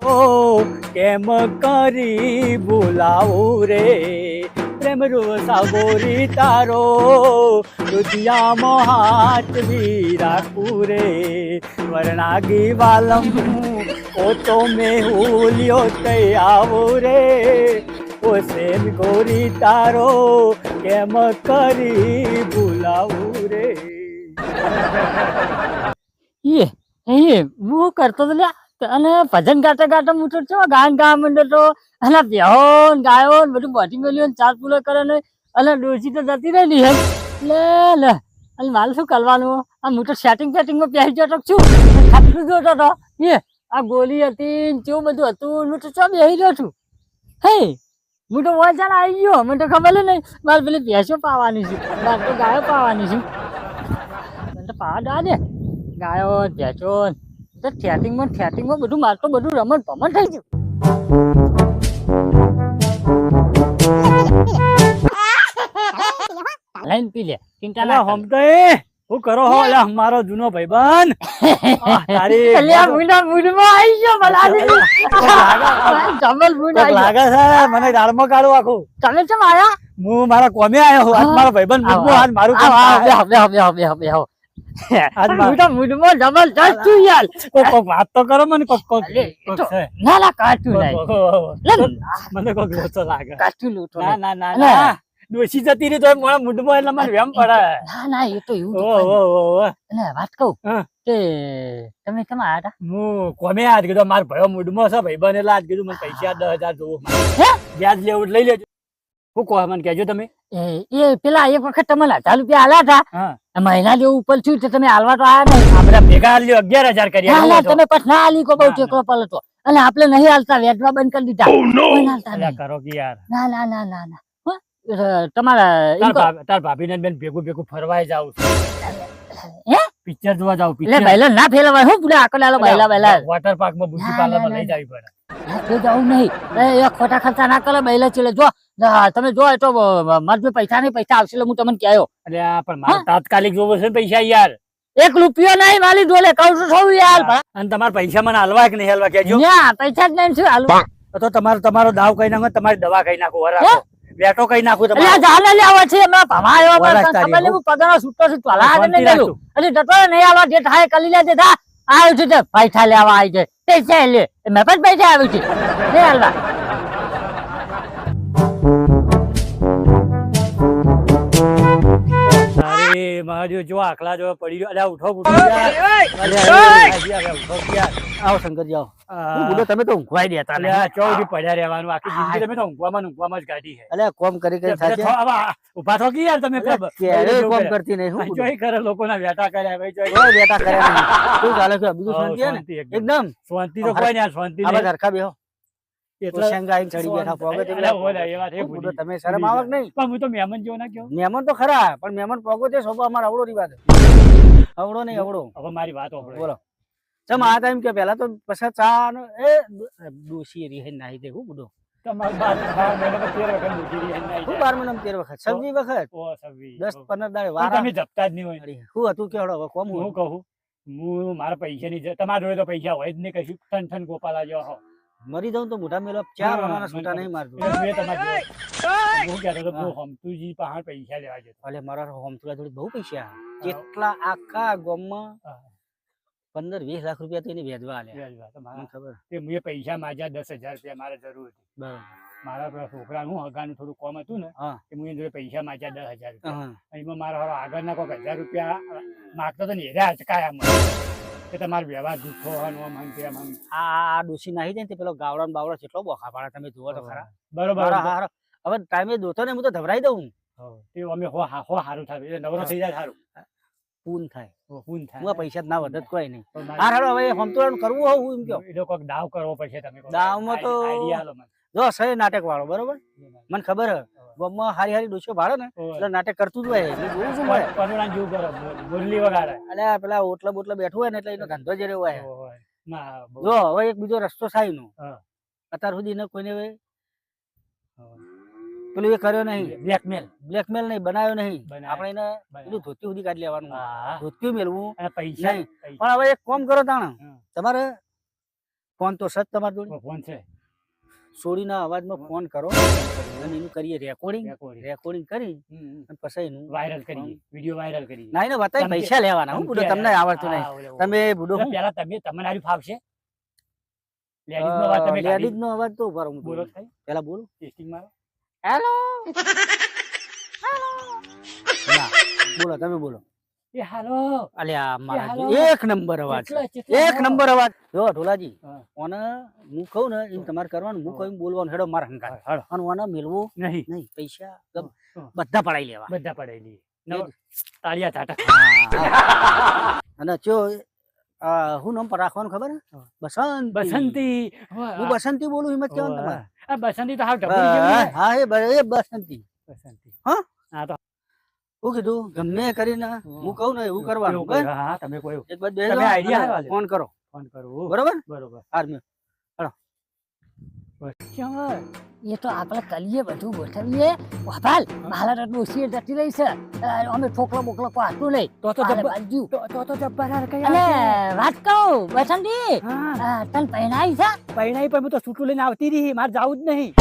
ઓ કેમ કરી બોલાવું રે પ્રેમ સાગોરી તારો રુદિયામાં હાથવી રાખું રે વર્ણાગી વાલમ ઓ તો મેં હુલ્યો આવો રે ઓ સેમ ગોરી તારો કેમ કરી બોલાવું રે હું કરતો તો અને ભજન ગાતા ગાતા હું તો ગાન ગા માંડ્યો તો અને બેહો ગાયો બધું બોધી મેલ્યું ચાર પૂરો કરે ને અને ડોસી તો જતી રહી હે લે અને મારે શું કરવાનું આ હું તો સેટિંગમાં પહેરી જતો છું ખાતું જોતો હતો આ ગોલી હતી કેવું બધું હતું હું તો ચો બેસી રહ્યો છું હે હું તો વાંચાને આવી ગયો મને તો ખબર નહીં મારે પેલી ભેંસો પાવાની છે મારે તો ગાયો પાવાની છે મને તો પાવા દા દે ગાયો ભેંસો થેટિંગમાં બધું મારે તો બધું રમણ ભમણ થઈ ગયું લાઈન પી લે ચિંતા ના હમતો હું કરો હો લે મારો જૂનો ભાઈબંધ તારી અલ્યા મુંડમાં આવી ગયો બલાદી જમલ મુંડ આવી લાગે છે મને દાળમાં કાઢું આખું તમે કેમ આયા હું મારા કોમે આયો હું આજ મારો ભાઈબંધ મુંડમાં આજ મારું કામ બે આજ મારા મુંડમાં જબરદસ્ત છું યાર કોક વાત તો કરો મને કોક ના ના કાચું નહીં મને કોક લોચો લાગે કાચું લોચો ના ડોસી જતી રહી તો મારા મુંડમાં એટલે મને વેમ પડે ના એ તો એવું એટલે વાત કહું કે તમે કેમ આયા હતા હું કોમે આજ કીધું મારા ભાઈઓ મુંડમાં છે ભાઈબંધ એટલે આજ કીધું મને પૈસા 10,000 જોવો વ્યાજ લેવું લઈ લેજો શું કહો મને કહેજો તમે એ પેલા એક વખત તમે 1000 રૂપિયા આલ્યા હતા મહિના જેવું ઉપર છું તમે હાલવા તો આયા નહીં આપણે ભેગા આલ્યો 11,000 કર્યા તમે પછી ના આલી કો બહુ ટેકરો પલટો અને આપણે નહીં હાલતા વેચવા બંધ કરી દીધા કોઈ ના હાલતા કરો કે યાર ના તમારા તાર ભાભીને બેન ભેગું ફરવાય જાવ પિક્ચર જોવા જાવ પિક્ચર પહેલા ના ફેરવાય હું પૂરા આકલાલો પહેલા વોટર પાર્ક માં બ્યુટી પાર્લર માં લઈ જાવી પડે તો જાવ નહીં એ ખોટા ખર્ચા ના કરે પહેલા ચલે જો તમે જો તો મારે પૈસા નહીં પૈસા આવશે હું તમને કહેયો અરે પણ મારે તાત્કાલિક જોવો છે પૈસા યાર 1 રૂપિયો નહીં મારી ડોલે કહું છું યાર અને તમારા પૈસા મને હાલવા કે નહીં હાલવા કહેજો ના પૈસા જ નહીં શું હાલવા તો તમારો દાવ કઈ નાખો તમારી દવા કઈ નાખો વરા બેટો કઈ નાખું તમે અલ્યા જાને લેવા છે મે ભમાયો પર તમે લેવું પગનો છૂટો છે તલા ને લેલું અરે ડટો નહીં આલો જે થાય કલી લે દેતા આવ્યું છે પૈસા લેવા આવી છે પૈસા લે મે પણ પૈસા આવ્યું છે લે હાલવા અરે માર્યો જો આખલા જો પડી ગયો અલ્યા ઉઠો આવો શંકરજી આવો હું બોલો તમે તો ઊંઘવાઈ દેતા ને ચોથી પડ્યા રહેવાનું આખી જિંદગી તમે તો ઊંઘવામાં જ કાઢી છે અલ્યા કોમ કરી થાકે ઉભા થો કે યાર તમે ક્યારે કોમ કરતી નહીં હું જોઈ કરે લોકોના વેટા કર્યા ભાઈ જોઈ વેટા કર્યા શું ચાલે છે બીજું શાંતિ છે ને એકદમ શાંતિ તો કોઈ નહીં શાંતિ નહીં ઘરખા બેહો એટલે શંગાઈ ચડી બેઠા પોગો તે બોલા એ વાત એ બોલો તમે શરમ આવક નહીં પણ હું તો મહેમાન જેવો ના કયો મહેમાન તો ખરા પણ મહેમાન પોગો તે સોપા અમાર આવડો રિવાજ આવડો નહીં આવડો હવે મારી વાત બોલો ચમ આ ટાઈમ કે પહેલા તો પછી ચા એ ડોસી રી નાહી દે હું બુડો તમાર 12 મહિના 13 વખત સબ્જી વખત ઓ સબ્જી 10-15 દાડે વાર તમે જપતા જ નહીં હોય હું હતું કેડો હવે કોમ હું કહું હું મારા પૈસા ની તમારા જોડે તો પૈસા હોય જ નહીં કશું ઠન ગોપાલા જો હો મરી જાઉં તો મોઢા મેલો 4 વાના છૂટા નહીં મારતો હું કહેતો તો બહુ હમતુજી પાસે પૈસા લેવા જતો અલે મારા હમતુલા જોડે બહુ પૈસા કેટલા આખા ગામમાં 15-20 લાખ રૂપિયા તો એને વેચવા આલ્યા મને ખબર કે મેં પૈસા માંગ્યા 10,000 રૂપિયા મારે જરૂર હતી બરાબર મારા છોકરા નું હગાનું થોડું કોમ હતું ને કે હું જોડે પૈસા માંગ્યા 10,000 રૂપિયા એમાં મારા આગળના કોઈક 1000 રૂપિયા માગતો તો ને એરા અચકાયા મને કે તમારો વ્યવહાર જૂઠો હોવાનો આ ડોસી નાહી જાય ને પેલો ગાવડો ને બાવડો કેટલો બોખા પાડે તમે જુઓ તો ખરા બરોબર હવે ટાઈમે દોતો ને હું તો ધવરાઈ દઉં તે અમે હો સારું થાય નવરો થઈ જાય સારું પૂન થાય હું પૈસા ના વધત કોઈ નહીં હારો હવે હમતોરણ કરવું હોવ હું એમ કહો એ લોકો દાવ કરવો પડશે તમે દાવમાં તો જો છે નાટક વાળો બરોબર મને ખબર હે ગામમાં હારી ડોસીઓ ભાડે ને એટલે નાટક કરતું જ હોય જોઉં છું મળે પનુડા જેવું કરે બોરલી વગાડે અલ્યા પેલા ઓટલા બોટલા બેઠું હોય ને એટલે એનો ધંધો જ રહ્યો હોય જો હવે એક બીજો રસ્તો થાય નો અત્યાર સુધી ને કોઈને પેલું એ કર્યો નહીં બ્લેકમેલ નહીં બનાવ્યો નહીં આપણે એને પેલું ધોતી સુધી કાઢી લેવાનું ધોતી મેળવું પૈસા નહીં પણ હવે એક કામ કરો તાણ તમારે ફોન તો સત તમાર જોડે ફોન છે સોડીના અવાજમાં ફોન કરો અને એનું કરીએ રેકોર્ડિંગ કરી અને પછી એનું વાયરલ કરીએ વિડિયો વાયરલ કરીએ ના ને બતાય પૈસા લેવાના હું બુડો તમને આવડતું નહીં તમે બુડો પહેલા તમને આવી ફાવશે લેડીઝ નો અવાજ તો ઉભા રહો બોલો પહેલા બોલો ટેસ્ટિંગ મારો હેલો બોલો તમે બોલો એ હાલો અલ્યા મારા એક નંબર અવાજ જો ઢોલાજી ઓને હું કહું ને એમ તમારે કરવાનું હું કહું બોલવાનું હેડો મારા હંકાર અને ઓને મેળવું નહીં પૈસા બધા પડાઈ લેવા તાળિયા ચાટા અને ચો હું નામ પર રાખવાનું ખબર બસંતી હું બસંતી બોલું હિંમત કેવાનું તમારે બસંતી તો હાવ ઢબડી જેવી હા એ બસંતી હા હા તો હું કીધું ગમે કરીને હું કહું ને એવું કરવાનું હા તમે કોઈ એક બાદ તમે આઈડિયા ફોન કરો બરોબર હાર મે એ તો આપણે કરીએ બધું ગોઠવીએ વાભાલ મારા ડોસી જતી રહી છે અમે ઠોકલો બોકલો પાછું નહીં તો જબ્બર અને વાત કહું બસંતી તને પહેણાઈ છે પહેણાઈ પણ હું તો છૂટું લઈને આવતી રહી મારે જવું જ નહીં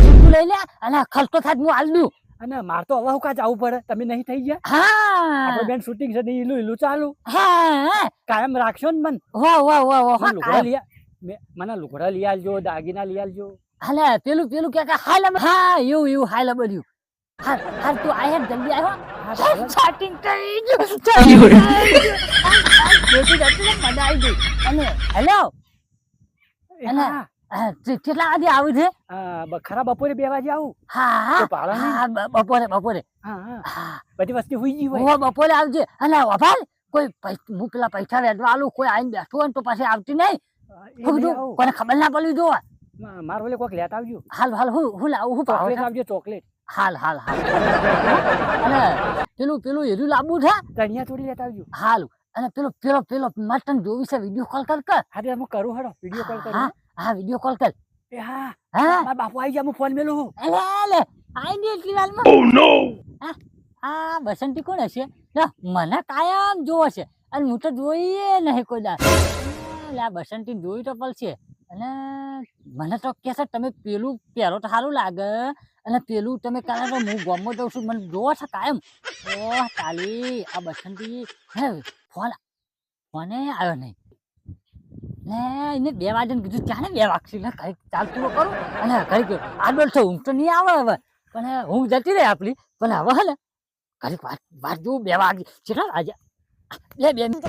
છૂટું લઈ લે અને ખર્ચો થાય હું હાલ દઉં અને માર તો હવે કા જવું પડે તમે નહીં થઈ ગયા હા આપણે બેન શૂટિંગ છે ઈલું ચાલુ હા કાયમ રાખશો ને મન મને લુગડા લઈ આલજો દાગીના લઈ આલજો હાલે પેલું કે હાલ હા એવું હાલ બધું હાલ તું આય જલ્દી આવ્યો સ્ટાર્ટિંગ કરી જો મજા આવી ગઈ અને હેલો અને કેટલા વાગે આવું છે ખરા બપોરે 2 વાગે આવું હા બપોરે બધી વસ્તી હોઈ ગઈ હોય બપોરે આવજે અને વભાલ કોઈ હું પેલા પૈસા વેડવા આલું કોઈ આઈને બેઠું હોય તો પછી આવતી નહીં કોને ખબર ના પડી જો મારો ઓલે કોક લેતા આવજો હાલ હું લાવું હું ચોકલેટ આવજો ચોકલેટ હાલ અને પેલું હેરું લાવવું છે કણિયા થોડી લેતા આવજો હાલ અને પેલો મટન જોવી છે વિડિયો કોલ કર હા હું કરું હેડો વિડિયો કોલ કરું હા વિડિયો કોલ કર એ હા મારા બાપુ આવી ગયા હું ફોન મેલું લે આઈ ને એટલી વારમાં ઓ નો આ બસંતી કોણ હશે મને કાયમ જોવો છે અને હું તો જોઈએ નહીં કોઈ દાસ આ બસંતી જોઈ તો પડશે અને મને તો કે છે તમે પેલું પહેલો તો સારું લાગે અને પેલું તમે કારણ તો હું ગામમાં જઉં છું મને જોવો છે કાયમ ઓ તાલી આ બસંતી હે ફોને આવ્યો નહીં ને એને 2 વાગે કીધું ચાલે 2 વાગશે ને કઈ ચાલતું કરું અને કઈ આડોલ છે ઊંઘ તો નહીં આવે હવે પણ ઊંઘ જતી રહે આપણી પણ હવે હે ને કઈક વાત જોઉં 2 વાગે કેટલા વાગે લે 2 મિનિટ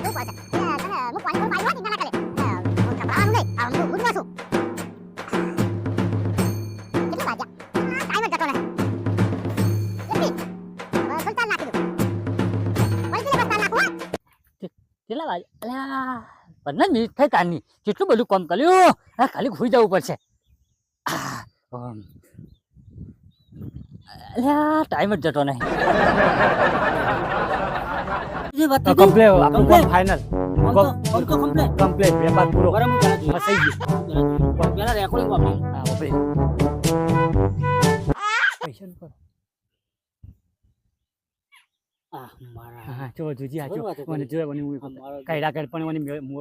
કેટલા વાગે અલ્યા 15 મિનિટ થઈ તારની કેટલું બધું કામ કર્યું ખાલી સુઈ જવું પડશે અલ્યા ટાઈમ જ જતો નહીં ફાઈનલ કમ્પ્લીટ વેપાર પૂરો થઈ ગયો પેલા રેકોર્ડિંગ વાપરી પૈસા નો જો જોજી આ જો મને જો મને કાયડા કાઢ પણ મને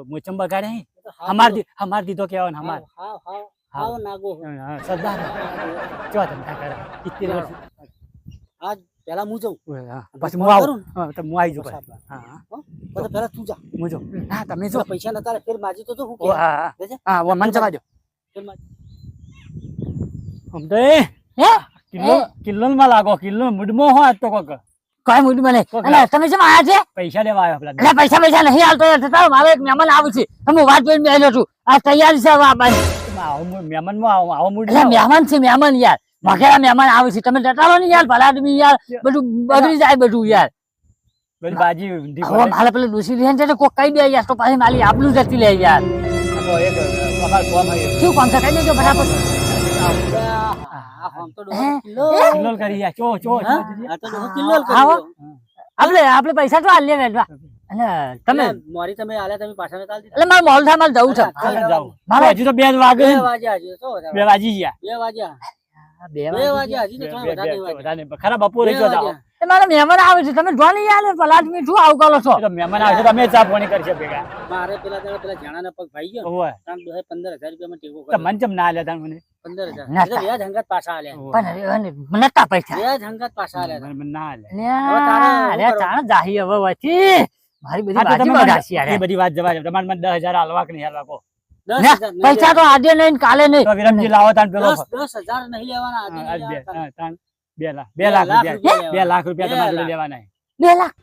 મોચમ બગાડે હમાર દીધો કેવાનો હમાર હાવ નાગો સરદાર જો તમે કાઢા 70 વર્ષ આજ પેલા હું જાઉં પછી હું આવું તો હું આવી જાઉં હા તો પેલા તું જા હું જાઉં હા તમે જો પૈસા નતા ફેર માજી તો હું હા મન જવા દો હમ તો કિલ્લો માં લાગો કિલ્લો મુડમો હો આજ તો કોક કઈ મૂડ મને અને તમે શું આયા છે પૈસા લેવા આવ્યો પેલા એટલે પૈસા નહીં હાલતો તારો મારો એક મહેમાન આવું છે હું વાત જોઈને બેઠો છું આ તૈયાર છે હવે આવવાની મહેમાન માં આવો મૂડ એટલે મહેમાન છે મહેમાન યાર વગેરે મહેમાન આવે છે તમે જતા ને યાર ભલા આદમી યાર બધું બગડી જાય બધું યાર બધી બાજી હવે મારે પેલું ડોસી રહે છે કોઈ કઈ દે યાર તો પાછી માલી આપલું જતી લે યાર તો એક અમાર કોમ આવ્યો શું કોમ છે કઈ દેજો ફટાફટ કિલ્લો કરી યા ચો કિલ્લો આપણે પૈસા તો હાલ લે વેડવા અને તમે મોરી તમે આલ્યા તમે પાછા નતા આલતી એટલે મારે મોલ થામાં જવું છે મારે હજુ તો 2 વાગે 2 વાગ્યા હજુ તો 2 વાગી ગયા 2 વાગ્યા 2 વાગ્યા હજી તો થોડા વધારે ખરા બપોરે જો જાવ એ મારા મહેમાન આવે છે તમે જો નહીં આલે પલાટ મીઠું આવું કરો છો એ તો મહેમાન આવશે તો અમે ચા પાણી કરશે ભેગા મારે પેલા જાણાના પગ ભાઈ ગયો ઓવે તાન 15,000 રૂપિયામાં ટેકો તો કર્યો. મન ચમ ના આલ્યા તા મને 15,000 ના, એટલે વ્યાજ હંગાત પાછા આલ્યા. પણ મને તા પૈસા વ્યાજ હંગાત પાછા આલ્યા. મને ના આલ્યા અરે ચાણ જાહી હવે વચ્ચે મારી બધી હા, તો બાજી તમે બગાડશી યાર એ બધી વાત જવા દો તમારે મને 10,000 આલવા કે નહીં આલવા કહો 10,000 નહીં પૈસા તો આજે નહીં ને કાલે નહીં તો વિરમજી લાવો તાન પેલો 10,000 નહીં લેવાના, આજે હા, નહીં લેવાના. તાન 2 લાખ 2 લાખ રૂપિયા 2 લાખ રૂપિયા તમારે જોડે લેવાના છે. 2 લાખ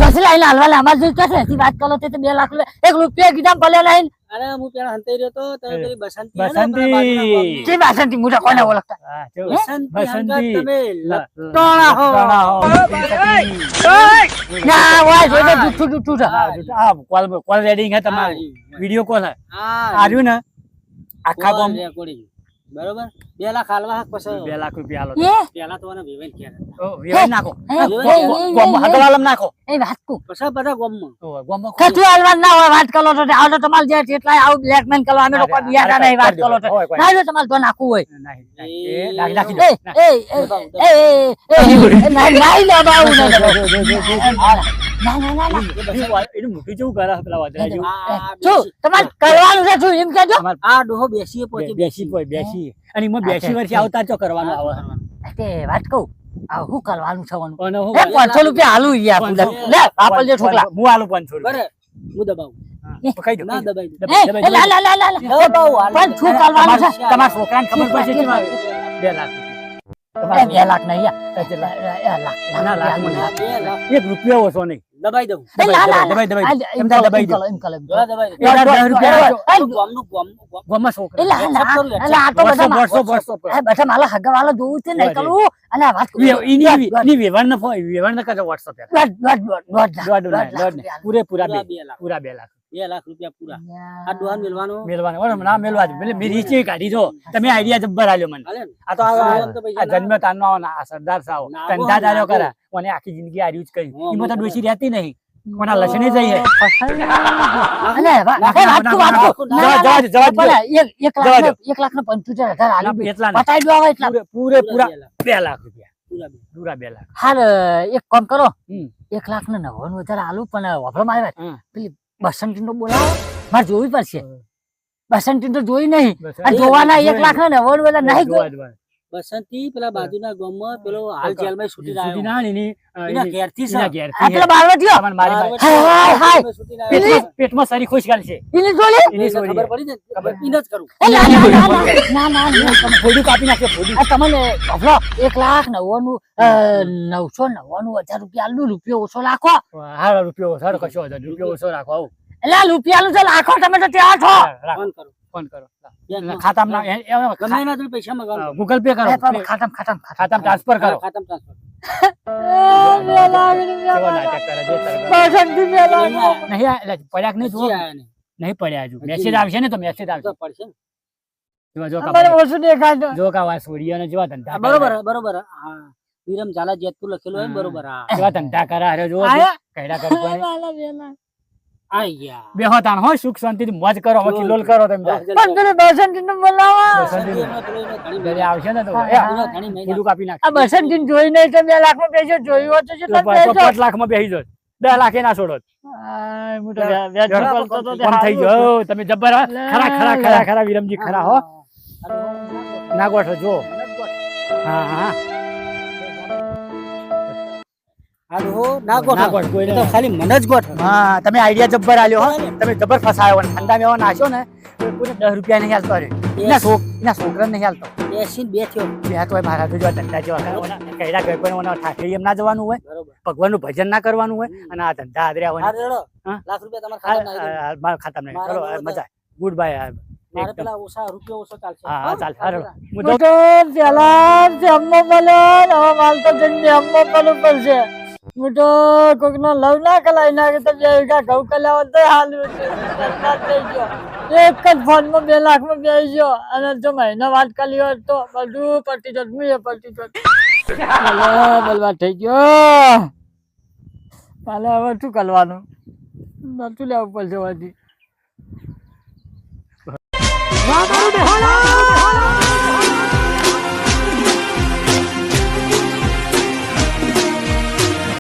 ચોથી લાઈને હાલવા અમારે જોઈ કશે એથી વાત કરો તે 2 લાખ લે 1 રૂપિયા કીધા ભલે નહીં અરે હું પેલા હંતાઈ રહ્યો તો તમે પેલી બસંતી હે ને, બસંતી. આપણા બાજુના ગામની. જે બાસંતી મુઢા કોને ઓળખતા હા, જો. બસંતી હંગાત બસંતી. તમે લટોણા હો. ના વાય જોઈ જુઠ્ઠું છે હા, જો. આ કોલ રેડિંગ હે તમારે વિડિયો કોલ હે હા આવ્યું ને આખા ગામ રેકોર્ડિંગ બરોબર 2 લાખ હાલવા હક પછી 2 લાખ રૂપિયા આલો એ પેલા તો મને વેવાઈ ક્યારે તો વેવાઈ નાખો એ, ગોમ હગવાલમ નાખો એ વાત કો પછી બધા ગામમાં ગોમ કશું હાલવા ના હોય વાત કરો તો આવો તો તમારે જે જેટલા આવું બ્લેકમેન કરવા અમે લોકો બિયારા નહીં વાત કરો તો ના જો તમારે તો નાખવું હોય નાખી એ એ નાઈ લે બાઉ ના એનું મોટું જેવું કરે પેલા વાદળા જેવું શું તમારે કરવાનું છે શું એમ કહેજો આ ડોહો બેસીએ પછી બેસી અને એમાં 82 વર્ષે આવતા ચો કરવાનો આવે તે વાત કહું આ શું કરવાનું છે વાનું અને હું એ 500 રૂપિયા હાલું યાર લે આપલ જે છોકરા હું આલું 500 બરે હું દબાવું કહી દો ના દબાઈ દો. એ લા લા લા લા પણ શું કરવાનું છે તમારા છોકરાને ખબર પડશે કે 2 લાખ એ 2 લાખ નહીં યાર ના લાખ મને આ 2 લાખ 1 રૂપિયો ઓછો નહીં દબાઈ દઉં દબાઈ એમ થાય દબાઈ દો એમ કલમ જોડા દબાઈ દઉં. 10 રૂપિયા ગામનું ગોમાં છોકરા આ તો બધા વર્ષો બધા માલા હગા વાળા જોવું છે નહીં કરું અને આ વાત એની વ્યવહાર ન કરજો વોટ્સઅપ પૂરેપૂરા 2 2 લાખ પૂરા 2 લાખ 2 લાખ રૂપિયા પૂરા આ ડોહા મેલવાનો મેલવાના બરાબર ના મેલવા જ એટલે મેરી રીચે કાઢી જો તમે આઈડિયા જબ્બર આલ્યો મને હાલે ને? આ તો આમ તો પૈસા આ જન્મ તારનો આ સરદાર સાવ ના, ધંધા ના, દાર્યો ના, કરે મને આખી જિંદગી આર્યું જ કર્યું હા, એમાં તો બરાબર. ડોશી રહેતી નહીં કોના લસણી જઈ હે અને એક લાખ ને 75,000 આલી એટલા બતાવી દો હવે એટલા પૂરેપૂરા 2 લાખ રૂપિયા પૂરા બે. પૂરા 2 લાખ હાલ એક કામ કરો હમ. 1 લાખ ને 99,000 આલુ પણ વાપરવામાં આવ્યા હમ. પેલી બસંતી નો બોલાવો મારે જોવી પડશે બસંતી તો જોઈ નહીં બસ અને જોવાના 1 લાખ ને 99,000 નહીં જોઈ બસંતી પેલા બાજુના ગામમાં પેલો હાલ જેલમાં છૂટી સુધી આવ્યો ના એની એના ઘેરથી છે. એના ઘેરથી આ પેલા બારવા થયો તમારે મારી બાઈ. હાય, હાય. છૂટીને આવ્યો. પેટમાં સરી ખુશ ગાલ છે એની જોલી એની એને સોરી ખબર પડી ને ખબર. એને જ કરું એ ના, ના, ના, ના, ના, ના, ના. ફોડું કાપી નાખે ફોડું આ તમને અફલો 1,99,000 રૂપિયા આલુ રૂપિયો ઓછો લાખો હારો રૂપિયો સારો કશો વાંધો નહીં. રૂપિયો ઓછો રાખો આવું એટલે આ રૂપિયાનું છે લાખો તમે તો ત્યાં છો રાખો ફોન કરું ફોન કરો બેંકમાં. ખાતામાં ગમે એના જોડે પૈસા મગાવું ગૂગલ પે કરો ખાતમ ખાતામાં ટ્રાન્સફર કરો ખાતામાં ટ્રાન્સફર કેવો નાટક કરે જો તારે. નહીં એટલે પડ્યા કે નહીં જુઓ. આયા ને નહીં પડ્યા હજુ મેસેજ આવશે ને તો મેસેજ આવશે તો પડશે ને. જો ઓછું દેખાય જો કા વા સોડિયાને જેવા ધંધા હા, બરોબર બરોબર હા વિરમ ઝાલા જેતપુર લખેલું હોય ને બરોબર હા જેવા ધંધા કરે હારે જો આયા? કઈડા કરી આઈ ગયા બેહો તાણ હો સુખ શાંતિથી મોજ કરો હો કિલોલ કરો તમે તાર. પણ પેલી બસંતી નો બોલાવા બસંતી ઘરે આવશે ને તો એ ફોડું કાપી નાખે આ બસંતી જોઈ નહીં તો 2 લાખ નો પૈસો જોયું હોત તો તો કેટલા 5 લાખમાં બેસી જાઓ 2 લાખ એ ના છોડો કોણ થઈ ગયો તમે જબ્બર હો. ખરા વિરમજી ખરા હો ના ગોઠો જો હા હા હાલો ના ગોઠો ના ગોઠ, કોઈને એ તો ખાલી મને જ ગોઠો હા તમે આઈડિયા જબ્બર આલ્યો હો તમે જબ્બર ફસાયો અને ઠંડા મેવા નાખ્યો ને તો પૂરે 10 રૂપિયા નહીં હાલતો રે એના છોકરા નહીં હાલતો બેસીને બેઠ્યો બે તો મારા તો જો ધંધા જેવા કરવાના કઈડા કોઈ પણ ઓના ઠાઠડી એમ ના જવાનું હોય બરોબર ભગવાનનું ભજન ના કરવાનું હોય અને આ ધંધા આદર્યા હોય હા રેડો હા? લાખ રૂપિયા તમારા ખાતામાં આવી મારા ખાતામાં નહીં. ચલો મારા મજા ગુડ બાય મારે પેલા ઓછા રૂપિયા ઓછો ચાલશે હા ચાલ હારો હું તો પેલા જમવો પડે હવે માલ તો જઈને જમવો પડવું પડશે હું તો કોઈક નો લવ ના કલાઈ નાખે તો 2 વીઘા ઘઉં કલાવો તો હાલવું છે થઈ ગયો એક જ ફોન માં 2 લાખ માં બેસી ગયો અને જો મહિનો વાત કરી હોત તો બધું પટી જત હું એ પટી જત બલવા થઈ ગયો મારે હવે શું કરવાનું નતું લેવું પડશે વાજી